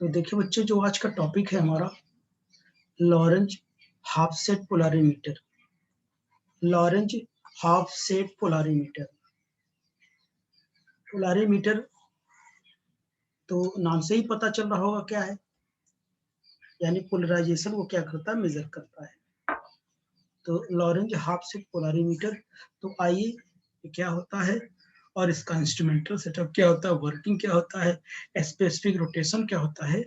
तो देखिए बच्चों, जो आज का टॉपिक है हमारा Laurent's half shade polarimeter. Laurent's half shade polarimeter. Polarimeter तो नाम से ही पता चल रहा होगा क्या है, यानी पोलराइजेशन वो क्या करता है, मेजर करता है। तो लॉरेंज हाफ सेट पोलरिमीटर, तो आइए क्या होता है और इसका इंस्ट्रूमेंटल सेटअप क्या होता है, वर्किंग क्या होता है, स्पेसिफिक रोटेशन क्या होता है,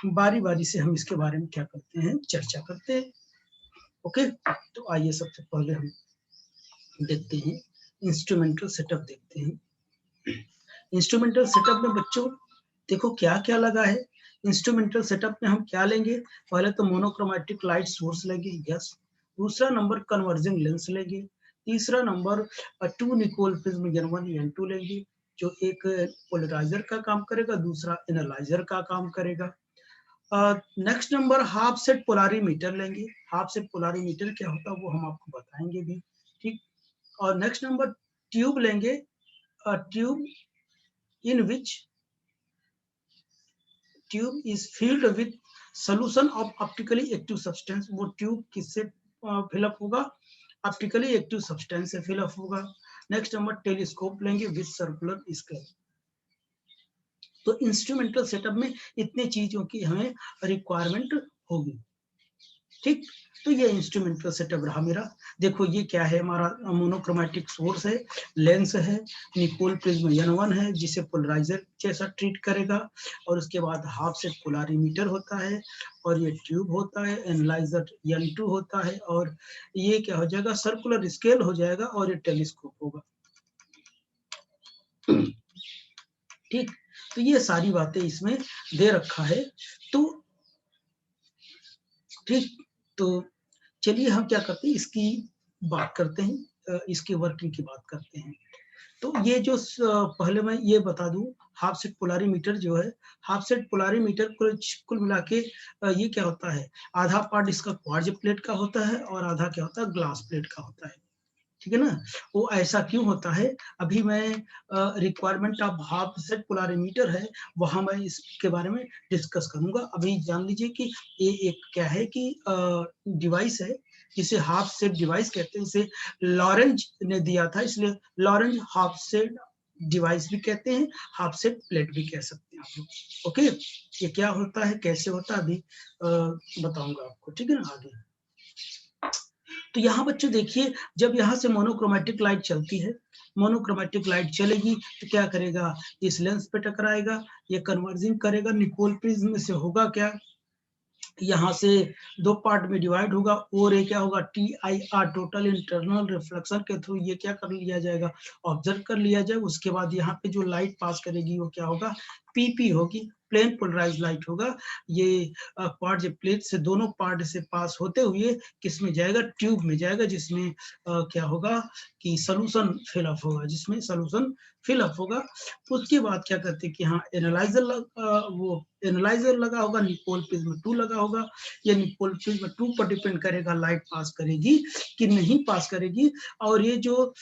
बारी बारी से हम इसके बारे में क्या करते हैं, चर्चा करते हैं। ओके, तो आइए सबसे पहले हम देखते हैं इंस्ट्रूमेंटल सेटअप देखते हैं। इंस्ट्रूमेंटल सेटअप में बच्चों देखो क्या क्या लगा है। इंस्ट्रूमेंटल सेटअप में हम क्या लेंगे, पहले तो मोनोक्रोमैटिक लाइट सोर्स लेंगे, यस। दूसरा नंबर कन्वर्जिंग लेंस लेंगे। तीसरा number two Nicol prism N1 N2 लेंगे, जो एक पोलराइजर का काम करेगा, दूसरा एनालाइजर का काम करेगा। Next number half shade polarimeter लेंगे। हाफ सेट पोलरिमीटर क्या होता है वो हम आपको बताएंगे भी, ठीक। और नेक्स्ट नंबर ट्यूब लेंगे, tube in which tube is filled with solution of optically active substance. वो ट्यूब किससे फिलअप होगा, ऑप्टिकली एक्टिव सब्सटेंस से फिलअप होगा। नेक्स्ट नंबर टेलीस्कोप लेंगे विथ सर्कुलर स्केल। तो इंस्ट्रूमेंटल सेटअप में इतनी चीजों की हमें रिक्वायरमेंट होगी, ठीक। तो ये इंस्ट्रूमेंटल सेटअप रहा मेरा। देखो ये क्या है, हमारा मोनोक्रोमैटिक सोर्स है, लेंस है, निकोल प्रिज्म N1 है जिसे पोलराइजर जैसा ट्रीट करेगा, और उसके बाद हाफ सेट पोलरिमीटर होता है, और ये ट्यूब होता है, एनालाइजर N2 होता है, और ये क्या हो जाएगा, सर्कुलर स्केल हो जाएगा, और ये टेलीस्कोप होगा, ठीक। तो ये सारी बातें इसमें दे रखा है। तो ठीक, तो चलिए हम क्या करते हैं, इसकी बात करते हैं, इसकी वर्किंग की बात करते हैं। तो ये जो पहले मैं ये बता दूं, हाफ सेट पोलरिमीटर जो है, हाफ सेट पोलरिमीटर कुल मिला के ये क्या होता है, आधा पार्ट इसका क्वार्ज प्लेट का होता है और आधा क्या होता है, ग्लास प्लेट का होता है, ठीक है ना। वो ऐसा क्यों होता है, अभी मैं requirement of half shade polarimeter है, वहां मैं इसके बारे में डिस्कस करूंगा। अभी जान लीजिए कि ये एक क्या है कि डिवाइस है जिसे हाफ सेट डिवाइस कहते हैं, इसे लॉरेंज ने दिया था, इसलिए लॉरेंज हाफ सेट डिवाइस भी कहते हैं, हाफ सेट प्लेट भी कह सकते हैं आप लोग। ओके, ये क्या होता है, कैसे होता है, अभी बताऊंगा आपको, ठीक है ना, आगे। तो यहाँ बच्चों देखिए, जब यहाँ से मोनोक्रोमैटिक लाइट चलती है, मोनोक्रोमैटिक लाइट चलेगी तो क्या करेगा, इस लेंस पे टकराएगा, ये कन्वर्जिंग करेगा, निकोल प्रिज्म से होगा क्या, यहाँ से दो पार्ट में डिवाइड होगा, और ये क्या होगा, TIR टोटल इंटरनल रिफ्लेक्शन के थ्रू ये क्या कर लिया जाएगा, ऑब्जर्व कर लिया जाए। उसके बाद यहाँ पे जो लाइट पास करेगी वो क्या होगा, PP होगी, प्लेन पोलराइज लाइट होगा। ये क्वार्ट्ज प्लेट से दोनों पार्ट से पास होते हुए किस में जाएगा, ट्यूब में जाएगा, जिसमें क्या होगा कि सोल्यूशन फिलअप होगा, जिसमें सोल्यूशन फिलअप होगा। उसके बाद क्या करते हैं कि हाँ एनालाइजर वो एनालाइजर लगा होगा, निकोल प्रिज्म 2 लगा होगा। ये निकोल प्रिज्म 2 पर डिपेंड करेगा लाइट पास करेगी कि नहीं पास करेगी, और ये जो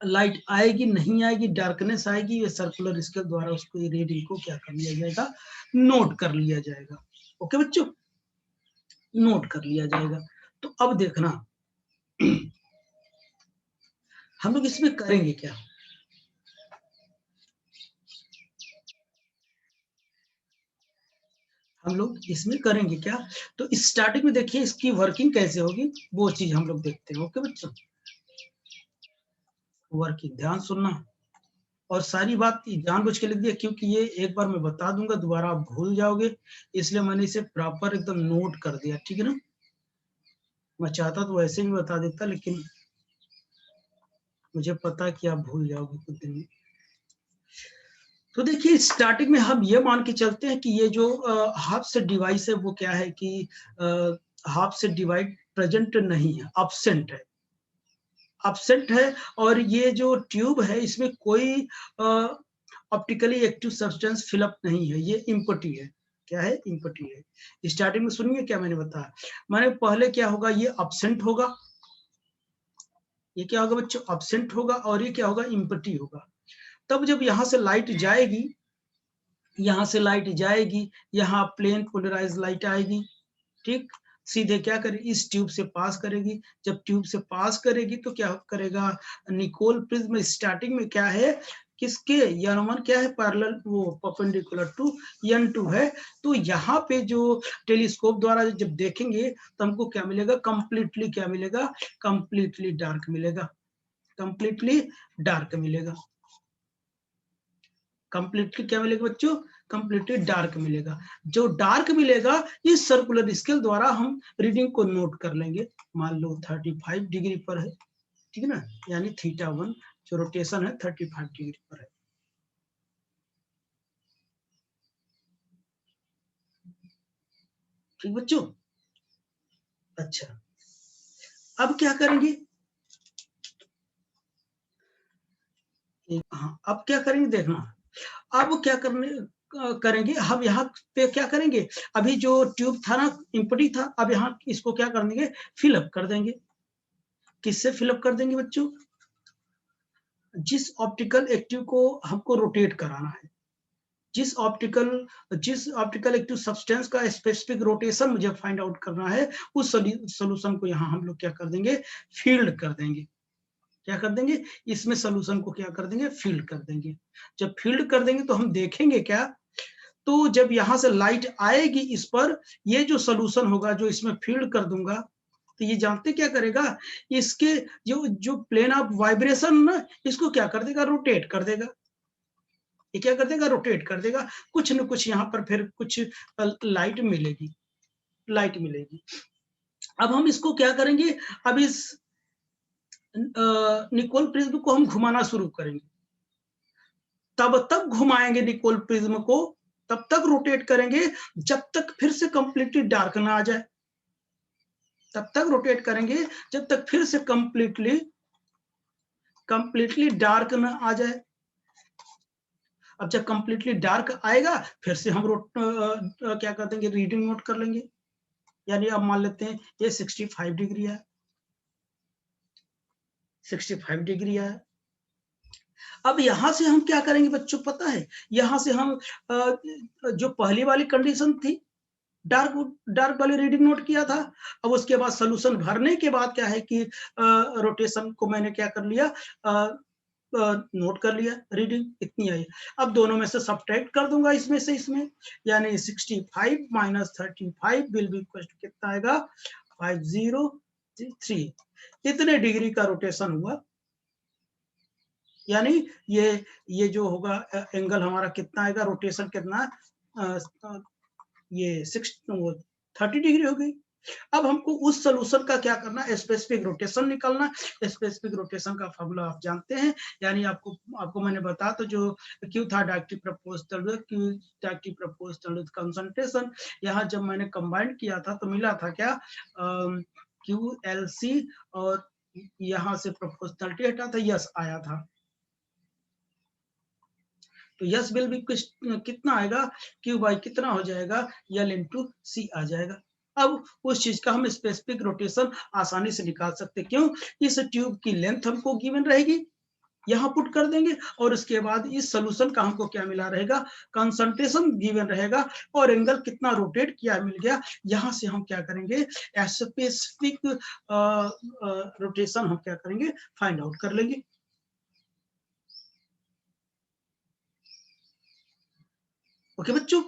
लाइट आएगी नहीं आएगी, डार्कनेस आएगी, ये सर्कुलर स्केल द्वारा उसको ये रीडिंग को क्या कर लिया जाएगा, नोट कर लिया जाएगा। ओके बच्चों, नोट कर लिया जाएगा। तो अब देखना हम लोग इसमें करेंगे क्या, हम लोग इसमें करेंगे क्या। तो स्टार्टिंग में देखिए इसकी वर्किंग कैसे होगी, वो चीज हम लोग देखते हैं। ओके बच्चों, वर्किंग ध्यान सुनना, और सारी बात जानबूझ के लिख दिया क्योंकि ये एक बार मैं बता दूंगा दोबारा आप भूल जाओगे, इसलिए मैंने इसे प्रॉपर एकदम नोट कर दिया, ठीक है ना। मैं चाहता तो वैसे भी बता देता, लेकिन मुझे पता है कि आप भूल जाओगे कुछ दिन में। तो देखिए स्टार्टिंग में हम ये मान के चलते हैं कि ये जो हाफ सेट डिवाइस है वो क्या है कि हाफ सेट डिवाइस प्रेजेंट नहीं है, एब्सेंट है, एब्सेंट है। और ये जो ट्यूब है इसमें कोई ऑप्टिकली एक्टिव सब्सटेंस फिलअप नहीं है, ये इम्पटी है। क्या है, इम्पटी है। स्टार्टिंग में सुनिए क्या मैंने बताया, मैंने पहले क्या होगा, ये एब्सेंट होगा, ये क्या होगा बच्चों, एब्सेंट होगा, और ये क्या होगा, इम्पटी होगा। तब जब यहाँ से लाइट जाएगी, यहाँ से लाइट जाएगी, यहाँ प्लेन पोलराइज लाइट आएगी, ठीक? सीधे क्या करेगी, इस ट्यूब से पास करेगी। जब ट्यूब से पास करेगी तो क्या करेगा, निकोल प्रिज्म स्टार्टिंग में क्या है, किसके, N1 क्या है, पैरेलल वो परपेंडिकुलर टू N2 है। तो यहाँ पे जो टेलीस्कोप द्वारा जब देखेंगे तो हमको क्या मिलेगा, कंप्लीटली क्या मिलेगा, कंप्लीटली डार्क मिलेगा, कंप्लीटली डार्क मिलेगा। कंप्लीटली क्या मिलेगा बच्चों, कंप्लीटली डार्क मिलेगा। जो डार्क मिलेगा इस सर्कुलर स्केल द्वारा हम रीडिंग को नोट कर लेंगे। मान लो 35 डिग्री पर है, ठीक है ना, यानी θ1 जो रोटेशन है 35 डिग्री पर है। ठीक बच्चों, अच्छा अब क्या करेंगे, हाँ अब क्या करेंगे देखना, अब क्या करेंगे हम यहाँ पे क्या करेंगे, अभी जो ट्यूब था ना इम्पटी था, अब यहाँ इसको क्या कर देंगे, फिलअप कर देंगे। किससे फिलअप कर देंगे बच्चों, जिस ऑप्टिकल एक्टिव को हमको रोटेट कराना है, जिस ऑप्टिकल एक्टिव सब्सटेंस का स्पेसिफिक रोटेशन मुझे फाइंड आउट करना है, उस सोल्यूशन को यहाँ हम लोग क्या कर देंगे, फील्ड कर देंगे। क्या कर देंगे, इसमें सोल्यूशन को क्या कर देंगे, फील्ड कर देंगे। जब फील्ड कर देंगे तो हम देखेंगे क्या, तो जब यहाँ से लाइट आएगी इस पर, ये जो सोल्यूशन होगा जो इसमें फील्ड कर दूंगा, तो ये जानते क्या करेगा, इसके जो जो प्लेन ऑफ वाइब्रेशन ना, इसको क्या कर देगा, रोटेट कर देगा। ये क्या कर देगा, रोटेट कर देगा। कुछ न कुछ यहाँ पर फिर कुछ लाइट मिलेगी, लाइट मिलेगी। अब हम इसको क्या करेंगे, अब इस निकोल प्रिज्म को हम घुमाना शुरू करेंगे। तब तक घुमाएंगे निकोल प्रिज्म को, तब तक रोटेट करेंगे जब तक फिर से कंप्लीटली डार्क ना आ जाए। तब तक रोटेट करेंगे जब तक फिर से कंप्लीटली डार्क ना आ जाए। अब जब कंप्लीटली डार्क आएगा फिर से हम क्या कर देंगे, रीडिंग नोट कर लेंगे। यानी अब मान लेते हैं ये 65 डिग्री है, 65 डिग्री है। अब यहां से हम क्या करेंगे बच्चों पता है, यहां से हम जो पहली वाली कंडीशन थी, डार्क डार्क वाली रीडिंग नोट किया था। अब उसके बाद सोल्यूशन भरने के बाद क्या है कि रोटेशन को मैंने क्या कर लिया, नोट कर लिया, रीडिंग इतनी आई। अब दोनों में से सब्ट्रैक्ट कर दूंगा इसमें से इसमें, यानी 65 minus 35 will be equal to कितना आएगा, 5033। इतने डिग्री का रोटेशन हुआ, यानी ये जो होगा एंगल हमारा कितना आएगा, रोटेशन कितना, ये 30 डिग्री हो गई। अब हमको उस सोल्यूशन का क्या करना है, स्पेसिफिक रोटेशन निकालना। स्पेसिफिक रोटेशन का फॉर्मूला आप जानते हैं, यानी आपको मैंने बताया तो जो क्यू था directive proportional Q directive proportional concentration, यहाँ जब मैंने कंबाइन किया था तो मिला था क्या, क्यू एल सी, और यहाँ से प्रोपोर्शनलिटी हटा था, यस आया था। तो यस विल भी कितना आएगा, क्यू बाई कितना हो जाएगा, एल इंटू सी आ जाएगा। अब उस चीज का हम स्पेसिफिक रोटेशन आसानी से निकाल सकते, क्यों, इस ट्यूब की लेंथ हमको गिवन रहेगी, यहाँ पुट कर देंगे, और उसके बाद इस सोल्यूशन का हमको क्या मिला रहेगा, कंसंट्रेशन गिवन रहेगा, और एंगल कितना रोटेट किया मिल गया। यहाँ से हम क्या करेंगे, स्पेसिफिक रोटेशन हम क्या करेंगे, फाइंड आउट कर लेंगे। ओके बच्चों,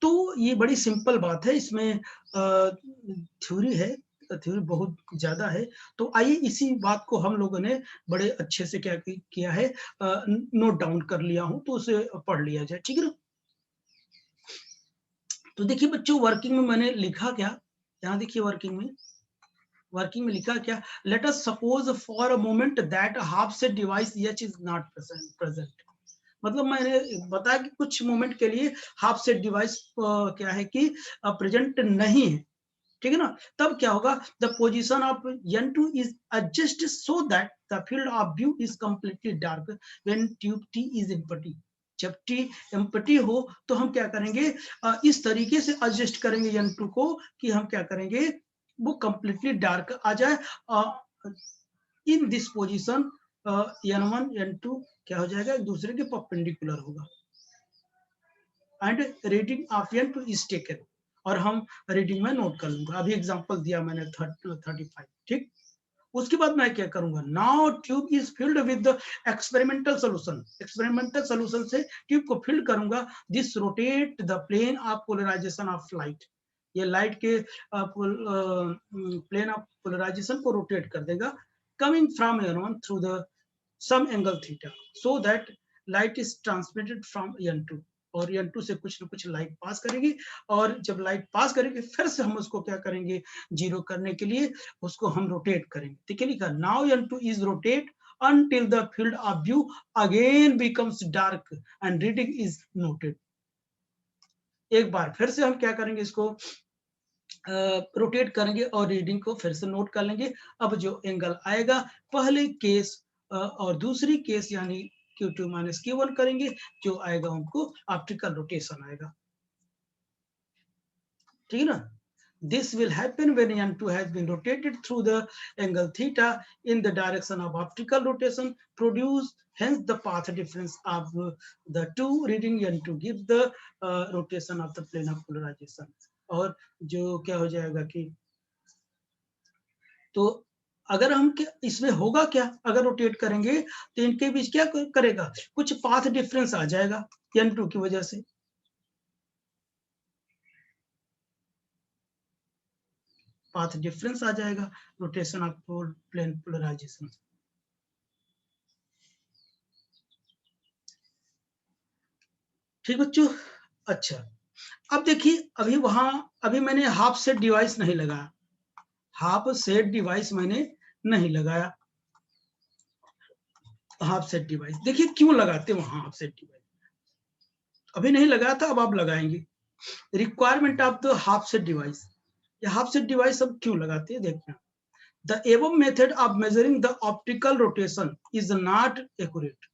तो ये बड़ी सिंपल बात है, इसमें थ्योरी है, थ्योरी बहुत ज्यादा है। तो आइए इसी बात को हम लोगों ने बड़े अच्छे से क्या किया है, नोट डाउन कर लिया हूं, तो उसे पढ़ लिया जाए, ठीक है ना। तो देखिए बच्चों, वर्किंग में मैंने लिखा क्या, यहाँ देखिए वर्किंग में लिखा क्या, let us suppose for a moment that half shade device H is not present. मतलब मैंने बताया कि कुछ मोमेंट के लिए हाफ सेट डिवाइस क्या है कि प्रेजेंट नहीं है, ठीक है ना। तब क्या होगा, the position of N2 is adjust so that the field of view is completely dark when tube T is empty. जब T एम्प्टी हो तो हम क्या करेंगे, इस तरीके से एडजस्ट करेंगे N2 को कि हम क्या करेंगे, वो कंप्लीटली डार्क आ जाए। In this position N1 N2 क्या हो जाएगा, एक दूसरे के परपेंडिकुलर होगा। And reading of n2 is taken, और हम रीडिंग में नोट कर लूंगा। अभी एग्जांपल दिया मैंने 35, ठीक। उसके बाद मैं क्या करूंगा, now tube is filled with the experimental solution, experimental solution से ट्यूब को फिल्ड करूंगा। This rotate the plane of polarisation of light, ये लाइट के प्लेन ऑफ पोलराइजेशन को रोटेट कर देगा, coming from n1 through the some angle theta, so that light is transmitted from n2, और n2 से कुछ ना कुछ लाइट पास करेगी, और जब लाइट पास करेगी फिर से हम उसको क्या करेंगे, जीरो करने के लिए उसको हम रोटेट करेंगे। ठीक है, लिखा now n2 is rotate until the field of view again becomes dark and reading is noted। एक बार फिर से हम क्या करेंगे, इसको रोटेट करेंगे और रीडिंग को फिर से नोट कर लेंगे। अब जो एंगल आएगा पहले केस और दूसरी केस यानी Q2 माइनस Q1 करेंगे, जो आएगा उनको ऑप्टिकल रोटेशन आएगा। ठीक है ना। This will happen when n2 has been rotated through the angle theta in the direction of optical rotation, produce hence the path difference of the two reading n2 gives the rotation of the plane of polarization। और जो क्या हो जाएगा कि तो अगर हम इसमें होगा क्या, अगर रोटेट करेंगे तो इनके बीच क्या करेगा, कुछ पाथ डिफरेंस आ जाएगा n2 की वजह से। पाथ डिफरेंस आ जाएगा रोटेशन ऑफ प्लेन पोलराइजेशन। ठीक बच्चों, अच्छा अब देखिए, अभी मैंने हाफ सेट डिवाइस नहीं लगाया, हाफ सेट डिवाइस मैंने नहीं लगाया। हाफ सेट डिवाइस देखिए क्यों लगाते हैं वहां, हाफ सेट डिवाइस अभी नहीं लगाया था, अब आप लगाएंगे। Requirement of the half shade device, ये हाफ सेट डिवाइस अब क्यों लगाते हैं देखना। The above method of measuring the optical rotation is not accurate.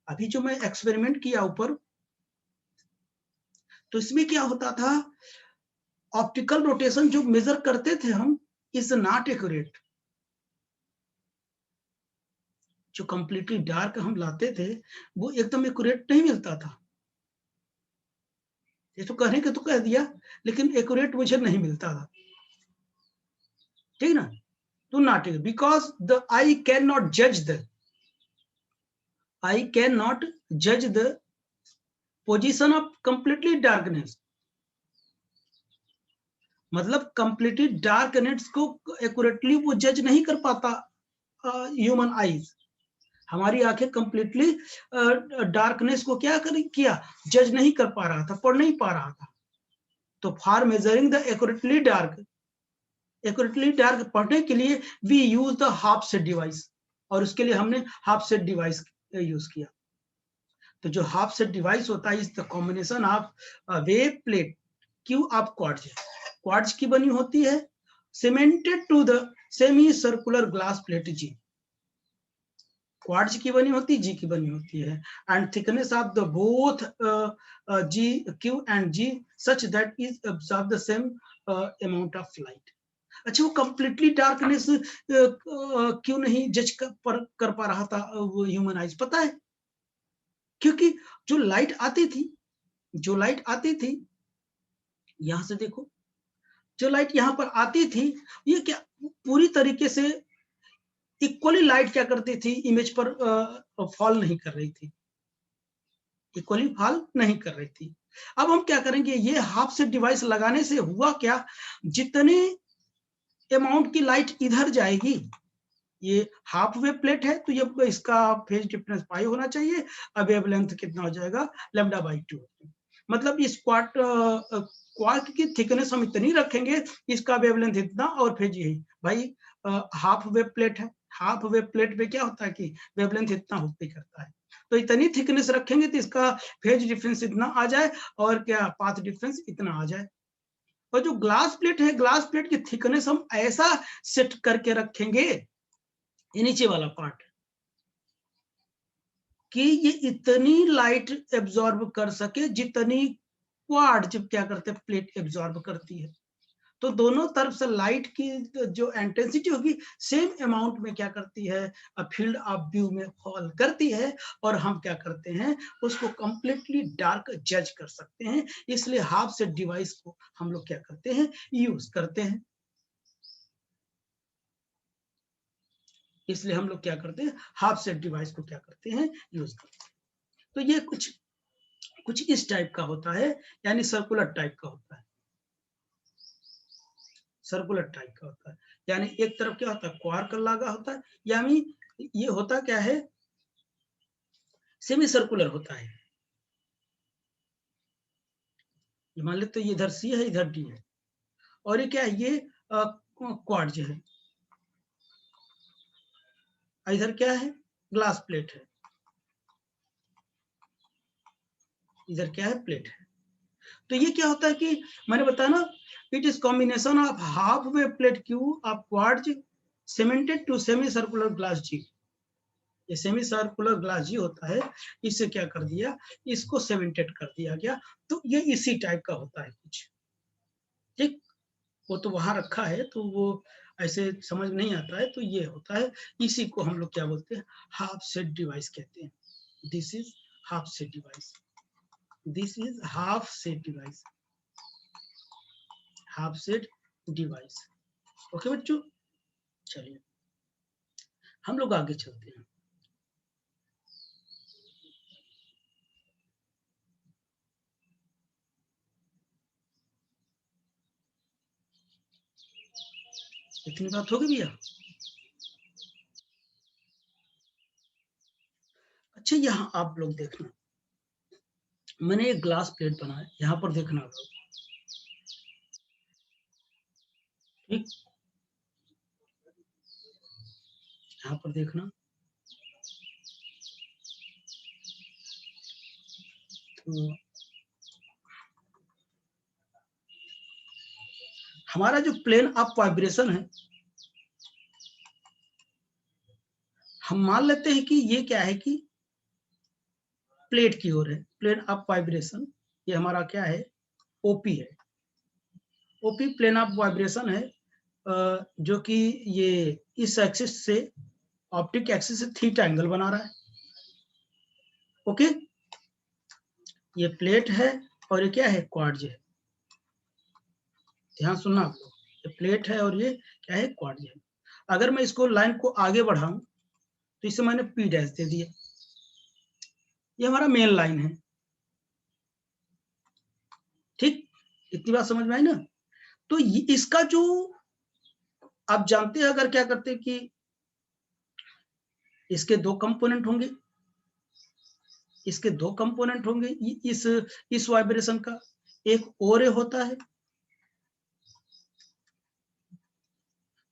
अभी जो मैं एक्सपेरिमेंट किया ऊपर, तो इसमें क्या होता था, ऑप्टिकल रोटेशन जो मेजर करते थे हम इज नॉट एक्यूरेट। जो कंप्लीटली डार्क हम लाते थे वो एकदम एक्यूरेट नहीं मिलता था। ये तो कहने के तो कह दिया, लेकिन एक्यूरेट मुझे नहीं मिलता था। ठीक ना, तो not because the I can not जज the position of completely darkness. मतलब कंप्लीटली डार्कनेस को एक्यूरेटली वो जज नहीं कर पाता ह्यूमन आईज। हमारी आंखें कंप्लीटली डार्कनेस को क्या किया, जज नहीं कर पा रहा था, पढ़ नहीं पा रहा था। तो for measuring the accurately dark पढ़ने के लिए we use the half shade device, और उसके लिए हमने हाफ सेट डिवाइस यूज किया। तो जो हाफ सेट डिवाइस होता है is the combination of wave plate Q of quartz की बनी होती है, cemented to the semi circular glass plate G. Quartz की बनी होती, जी की बनी होती है, and thickness of the both G Q and G such that is absorb the same amount of light. अच्छा, वो कंप्लीटली डार्कनेस क्यों नहीं जज कर पा रहा था वो ह्यूमन आइज, पता है? क्योंकि जो लाइट आती थी यहां से देखो, जो लाइट यहां पर आती थी ये क्या पूरी तरीके से इक्वली लाइट क्या करती थी, इमेज पर फॉल नहीं कर रही थी, इक्वली फॉल नहीं कर रही थी। अब हम क्या करेंगे, ये हाफ सेट डिवाइस लगाने से हुआ क्या, जितने अमाउंट की लाइट इधर जाएगी, ये हाफ वेव प्लेट है तो ये इसका फेज डिफरेंस पाई होना चाहिए, अब वेव लेंथ कितना हो जाएगा, λ/2। मतलब इस क्वार्क की थिकनेस हम इतनी रखेंगे, इसका वेवलेंथ इतना और फेज यही। भाई हाफ वेव प्लेट है, हाफ वेव प्लेट पे क्या होता है कि वेवलेंथ इतना होते करता है, तो इतनी थिकनेस रखेंगे तो इसका फेज डिफरेंस इतना आ जाए और क्या पाथ डिफरेंस इतना आ जाए। और जो ग्लास प्लेट है, ग्लास प्लेट की थिकनेस हम ऐसा सेट करके रखेंगे, ये नीचे वाला पार्ट, कि ये इतनी लाइट एब्जॉर्ब कर सके जितनी क्वार्ट्ज क्या करते हैं, प्लेट एब्जॉर्ब करती है। तो दोनों तरफ से लाइट की जो इंटेंसिटी होगी सेम अमाउंट में क्या करती है, फील्ड ऑफ व्यू में फॉल करती है, और हम क्या करते हैं, उसको कंप्लीटली डार्क जज कर सकते हैं। इसलिए हाफ सेट डिवाइस को हम लोग क्या करते हैं, यूज करते हैं। इसलिए हम लोग क्या करते हैं, हाफ सेट डिवाइस को क्या करते हैं, यूज करते हैं। तो ये कुछ इस टाइप का होता है, यानी सर्कुलर टाइप का होता है, सर्कुलर टाइप का होता है। यानी एक तरफ क्या होता है, क्वार्क लगा होता है, यानी ये होता क्या है, सेमी सर्कुलर होता है। मान लेते तो ये इधर सी है, इधर डी है, और ये क्या है, ये क्वार्ट्ज है, इधर क्या है, ग्लास प्लेट है, इधर क्या है, प्लेट है। तो ये क्या होता है कि मैंने बताया ना, it is combination of half wave plate Q of quartz cemented to semi circular glass G. ये सेमी सर्कुलर ग्लास जी होता है, इससे क्या कर दिया, इसको सीमेंटेड कर दिया गया। तो ये इसी टाइप का होता है कुछ, ठीक। वो तो वहां रखा है तो वो ऐसे समझ नहीं आता है, तो ये होता है, इसी को हम लोग क्या बोलते हैं, हाफ सेट डिवाइस कहते हैं। This is half shade device, this is half shade device, half shade device. Okay बच्चों, चलिए हम लोग आगे चलते हैं। इतनी बात होगी भैया। अच्छा, यहाँ आप लोग देखना, मैंने एक ग्लास प्लेट बनाया, यहाँ पर देखना आप लोग, ठीक, यहाँ पर देखना। तो हमारा जो प्लेन ऑफ वाइब्रेशन है, हम मान लेते हैं कि ये क्या है कि प्लेट की ओर है, प्लेन ऑफ वाइब्रेशन, ये हमारा क्या है, ओपी है। ओपी प्लेन ऑफ वाइब्रेशन है, जो कि ये इस एक्सिस से, ऑप्टिक एक्सिस से थीटा एंगल बना रहा है। ओके, ये प्लेट है और ये क्या है, क्वार्ट्ज है। ध्यान सुनना आप लोग, ये प्लेट है और ये क्या है, क्वार्ट्ज है। अगर मैं इसको लाइन को आगे बढ़ाऊं तो इसे मैंने पी डैश दे दिया, ये हमारा मेन लाइन है, ठीक। इतनी बात समझ में आई ना। तो इसका जो आप जानते हैं, अगर क्या करते हैं कि इसके दो कंपोनेंट होंगे, इसके दो कंपोनेंट होंगे, इस वाइब्रेशन का, एक ओ रे होता है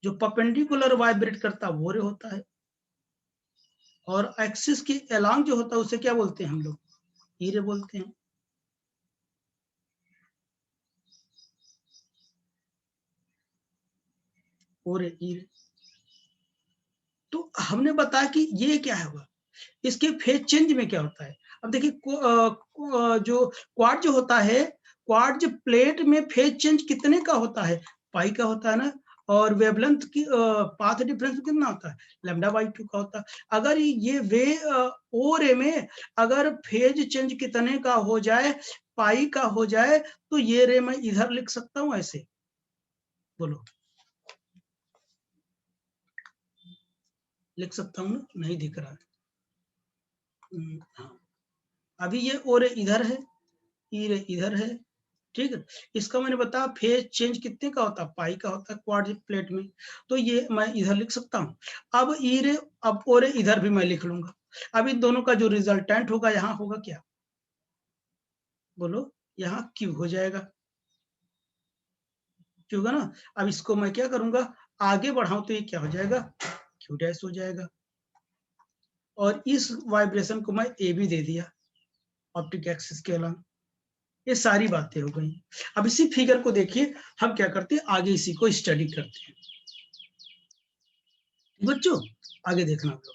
जो परपेंडिकुलर वाइब्रेट करता है, वो रे होता है, और एक्सिस के अलोंग जो होता है उसे क्या बोलते हैं हम लोग, ई रे बोलते हैं। ओ रे, ई रे। तो हमने बताया कि ये क्या होगा, इसके फेज चेंज में क्या होता है। अब देखिए, जो क्वार्ट्ज जो होता है, क्वार्ट्ज प्लेट में फेज चेंज कितने का होता है, पाई का होता है ना, और वेवलेंथ की पाथ डिफरेंस कितना होता है, λ/2 का होता है। अगर ये वे ओ रे में अगर फेज चेंज कितने का हो जाए, पाई का हो जाए, तो ये रे मैं इधर लिख सकता हूं ऐसे, बोलो, लिख सकता हूं ना, नहीं दिख रहा है। हाँ, अभी ये ओ रे इधर है, ई रे इधर है, ठीक है। इसका मैंने बताया फेज चेंज कितने का होता है, पाई का होता है क्वार्ट्ज प्लेट में, तो ये मैं इधर लिख सकता हूँ। अब ई रे, अब ओ रे इधर भी मैं लिख लूंगा। अब इन दोनों का जो रिजल्टेंट होगा, यहाँ होगा क्या, बोलो, यहाँ क्यू हो जाएगा, क्यू होगा ना। अब इसको मैं क्या करूंगा, आगे बढ़ाऊं तो ये क्या हो जाएगा, क्यू डैश हो जाएगा, और इस वाइब्रेशन को मैं ए भी दे दिया, ऑप्टिक एक्सिस के अलावा। ये सारी बातें हो गई। अब इसी फिगर को देखिए, हम क्या करते हैं, आगे इसी को स्टडी करते हैं बच्चों, आगे देखना आप लोग।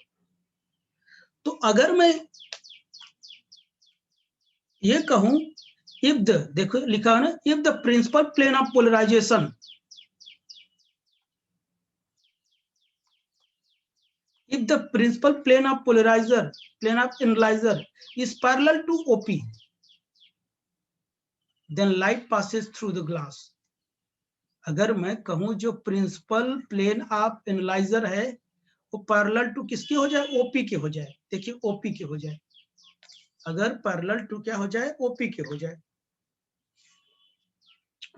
तो अगर मैं ये कहूं, इफ द, देखो लिखा है ना, if the principal plane of polarisation, If the principal plane of analyzer is parallel to OP, then light passes through the glass. अगर मैं कहूं जो प्रिंसिपल प्लेन ऑफ एनालाइजर है वो पैरेलल टू किसके हो जाए, ओपी के हो जाए। देखिए ओपी के हो जाए, अगर पैरेलल टू क्या हो जाए, ओपी के हो जाए।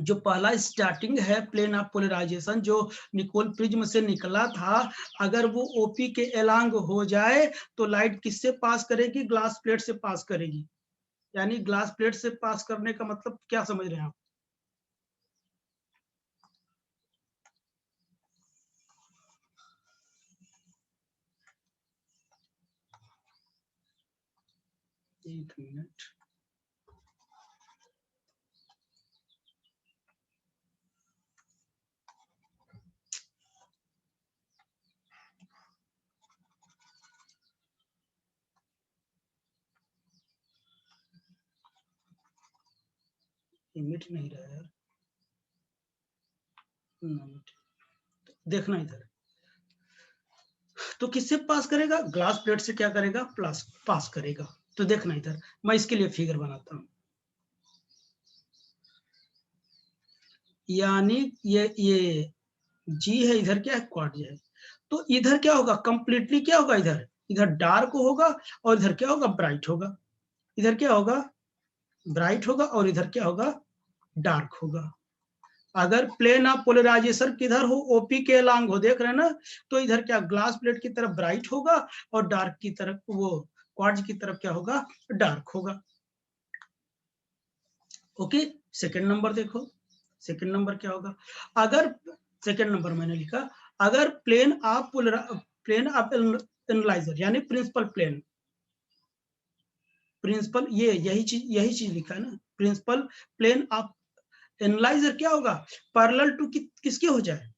जो पहला स्टार्टिंग है प्लेन ऑफ पोलराइजेशन जो निकोल प्रिज्म से निकला था, अगर वो ओपी के एलांग हो जाए तो लाइट किससे पास करेगी, ग्लास प्लेट से पास करेगी। यानी ग्लास प्लेट से पास करने का मतलब क्या समझ रहे हैं आप? एक मिनट, मिट नहीं रहा यार, देखना इधर। तो किससे पास करेगा, ग्लास प्लेट से क्या करेगा, प्लस पास करेगा। तो देखना इधर, मैं इसके लिए फिगर बनाता हूं। यानी ये जी है, इधर क्या है, क्वाड है। तो इधर क्या होगा, कंप्लीटली क्या होगा, इधर इधर डार्क होगा और इधर क्या होगा, ब्राइट होगा। इधर क्या होगा, ब्राइट होगा और इधर क्या होगा, डार्क होगा। अगर प्लेन ऑफ पोलराइजेशन किधर हो, ओपी के अलांग हो, देख रहे हैं ना, तो इधर क्या ग्लास प्लेट की तरफ ब्राइट होगा और डार्क की तरफ, वो क्वार्ट्ज की तरफ क्या होगा, डार्क होगा। ओके, सेकंड नंबर देखो, सेकंड नंबर क्या होगा, अगर सेकंड नंबर मैंने लिखा, अगर प्लेन ऑफ एनालाइजर यानी प्रिंसिपल प्लेन, प्रिंसिपल ये यही चीज लिखा है ना, प्रिंसिपल प्लेन ऑफ एनालाइजर क्या होगा, पैरेलल टू किसके हो जाए,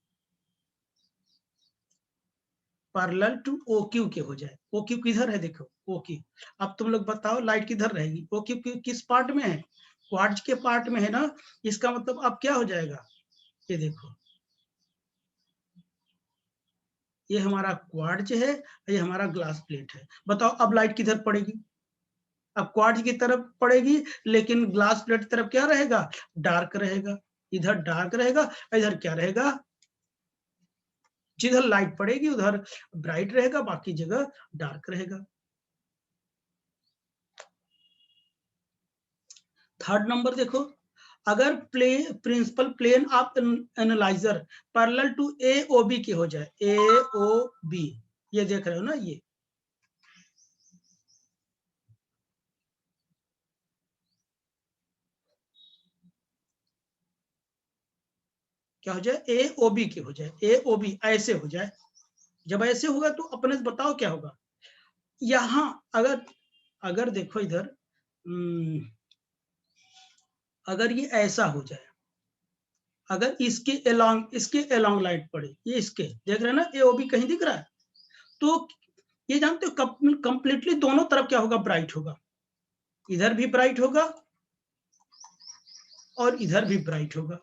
पैरेलल टू ओ क्यू के हो जाए। ओ क्यू किधर है, देखो ओ क्यू। अब तुम लोग बताओ लाइट किधर रहेगी, ओ क्यू किस पार्ट में है, क्वार्ट्ज के पार्ट में है ना। इसका मतलब अब क्या हो जाएगा, ये देखो, ये हमारा क्वार्ट्ज है, ये हमारा ग्लास प्लेट है। बताओ अब लाइट किधर पड़ेगी, अब क्वार्ट्ज की तरफ पड़ेगी, लेकिन ग्लास प्लेट की तरफ क्या रहेगा, डार्क रहेगा। इधर डार्क रहेगा, इधर क्या रहेगा, जिधर लाइट पड़ेगी उधर ब्राइट रहेगा, बाकी जगह डार्क रहेगा। थर्ड नंबर देखो, अगर principal plane of analyser parallel to A O B के हो जाए, ए ओ बी, ये देख रहे हो ना, ये क्या हो जाए, ए ओ बी के हो जाए, ए ओ बी ऐसे हो जाए। जब ऐसे होगा तो अपने से बताओ क्या होगा, यहां अगर अगर देखो इधर, अगर ये ऐसा हो जाए, अगर इसके अलोंग लाइट पड़े, ये इसके देख रहे हैं ना, ए ओ बी कहीं दिख रहा है, तो ये जानते हो कंप्लीटली दोनों तरफ क्या होगा, ब्राइट होगा। इधर भी ब्राइट होगा और इधर भी ब्राइट होगा।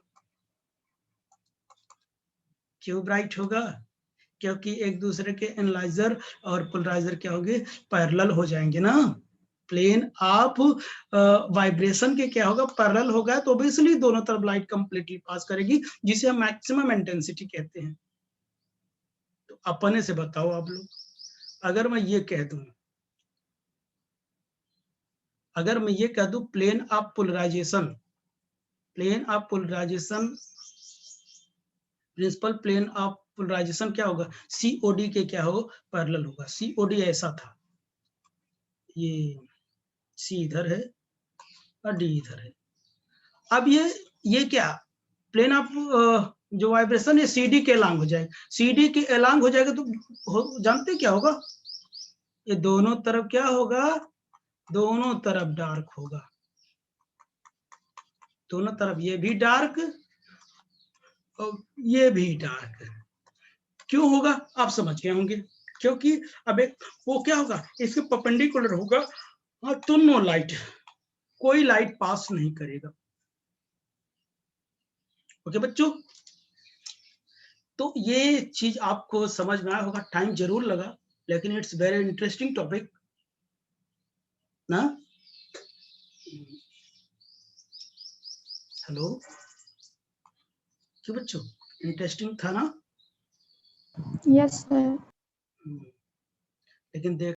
क्यों ब्राइट होगा, क्योंकि एक दूसरे के एनालाइजर और पोलराइजर क्या होंगे, पैरेलल हो जाएंगे ना। प्लेन ऑफ वाइब्रेशन के क्या होगा, पैरेलल होगा, तो ऑब्वियसली दोनों तरफ लाइट कंप्लीटली पास करेगी, जिसे हम मैक्सिमम इंटेंसिटी कहते हैं। तो अपने से बताओ आप लोग, अगर मैं ये कह दूं, अगर मैं ये कह दूं plane of polarisation, plane of polarisation, principal plane of polarisation क्या होगा, सीओडी के क्या हो, पैरेलल होगा। सीओडी ऐसा था, ये सी इधर है और डी इधर है। अब ये क्या, प्लेन ऑफ जो वाइब्रेशन है सीडी के एलांग हो जाएगा, सीडी के एलांग हो जाएगा तो जानते क्या होगा, ये दोनों तरफ क्या होगा, दोनों तरफ डार्क होगा, दोनों तरफ ये भी डार्क और ये भी डार्क। क्यों होगा, आप समझ गए होंगे, क्योंकि अब एक वो क्या होगा, इसके परपेंडिकुलर होगा, तो नो लाइट, कोई लाइट पास नहीं करेगा। ओके बच्चों, तो ये चीज आपको समझ में आया होगा, टाइम जरूर लगा, लेकिन इट्स वेरी इंटरेस्टिंग टॉपिक ना। हेलो क्यों बच्चों, इंटरेस्टिंग था ना? Yes sir. लेकिन देख